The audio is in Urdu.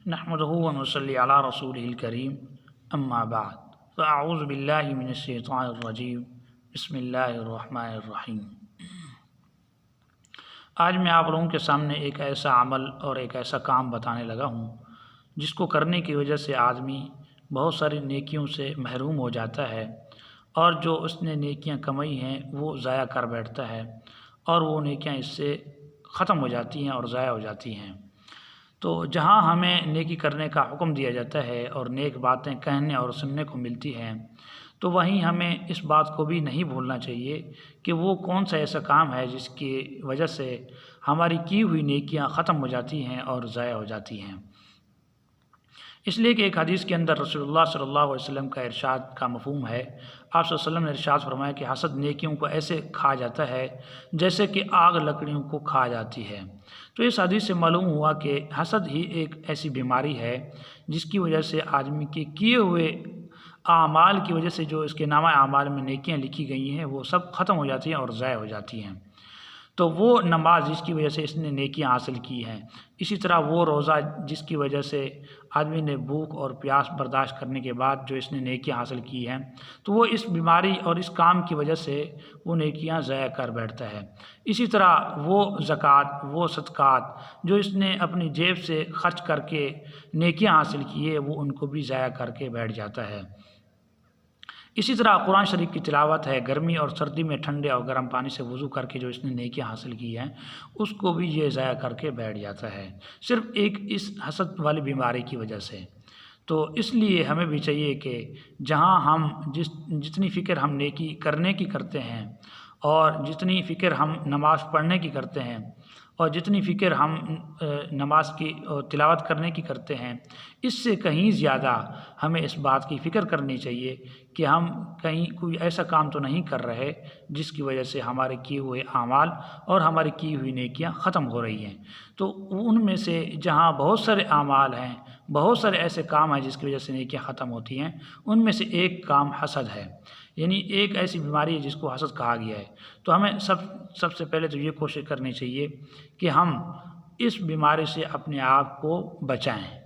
نحمده ونصلي على رسوله الكريم اما بعد فاعوذ باللہ من الشیطان الرجیم بسم اللہ الرحمن الرحیم۔ آج میں آپ لوگوں کے سامنے ایک ایسا عمل اور ایک ایسا کام بتانے لگا ہوں جس کو کرنے کی وجہ سے آدمی بہت ساری نیکیوں سے محروم ہو جاتا ہے، اور جو اس نے نیکیاں کمائی ہیں وہ ضائع کر بیٹھتا ہے، اور وہ نیکیاں اس سے ختم ہو جاتی ہیں اور ضائع ہو جاتی ہیں۔ تو جہاں ہمیں نیکی کرنے کا حکم دیا جاتا ہے اور نیک باتیں کہنے اور سننے کو ملتی ہیں، تو وہیں ہمیں اس بات کو بھی نہیں بھولنا چاہیے کہ وہ کون سا ایسا کام ہے جس کی وجہ سے ہماری کی ہوئی نیکیاں ختم ہو جاتی ہیں اور ضائع ہو جاتی ہیں۔ اس لیے کہ ایک حدیث کے اندر رسول اللہ صلی اللہ علیہ وسلم کا ارشاد کا مفہوم ہے۔ آپ صلی اللہ علیہ وسلم نے ارشاد فرمایا کہ حسد نیکیوں کو ایسے کھا جاتا ہے جیسے کہ آگ لکڑیوں کو کھا جاتی ہے۔ تو اس حدیث سے معلوم ہوا کہ حسد ہی ایک ایسی بیماری ہے جس کی وجہ سے آدمی کے کیے ہوئے اعمال کی وجہ سے جو اس کے نامہ اعمال میں نیکیاں لکھی گئی ہیں وہ سب ختم ہو جاتی ہیں اور ضائع ہو جاتی ہیں۔ تو وہ نماز جس کی وجہ سے اس نے نیکیاں حاصل کی ہیں، اسی طرح وہ روزہ جس کی وجہ سے آدمی نے بھوک اور پیاس برداشت کرنے کے بعد جو اس نے نیکیاں حاصل کی ہیں، تو وہ اس بیماری اور اس کام کی وجہ سے وہ نیکیاں ضائع کر بیٹھتا ہے۔ اسی طرح وہ زکوٰۃ، وہ صدقات جو اس نے اپنی جیب سے خرچ کر کے نیکیاں حاصل کی ہے، وہ ان کو بھی ضائع کر کے بیٹھ جاتا ہے۔ اسی طرح قرآن شریف کی تلاوت ہے، گرمی اور سردی میں ٹھنڈے اور گرم پانی سے وضو کر کے جو اس نے نیکیاں حاصل کی ہیں اس کو بھی یہ ضائع کر کے بیٹھ جاتا ہے، صرف ایک اس حسد والی بیماری کی وجہ سے۔ تو اس لیے ہمیں بھی چاہیے کہ جہاں ہم جتنی فکر ہم نیکی کرنے کی کرتے ہیں، اور جتنی فکر ہم نماز پڑھنے کی کرتے ہیں، اور جتنی فکر ہم نماز کی تلاوت کرنے کی کرتے ہیں، اس سے کہیں زیادہ ہمیں اس بات کی فکر کرنی چاہیے کہ ہم کہیں کوئی ایسا کام تو نہیں کر رہے جس کی وجہ سے ہمارے کیے ہوئے اعمال اور ہماری کی ہوئی نیکیاں ختم ہو رہی ہیں۔ تو ان میں سے جہاں بہت سارے اعمال ہیں، بہت سارے ایسے کام ہیں جس کی وجہ سے نیکیاں ختم ہوتی ہیں، ان میں سے ایک کام حسد ہے، یعنی ایک ایسی بیماری ہے جس کو حسد کہا گیا ہے۔ تو ہمیں سب سے پہلے تو یہ کوشش کرنی چاہیے کہ ہم اس بیماری سے اپنے آپ کو بچائیں۔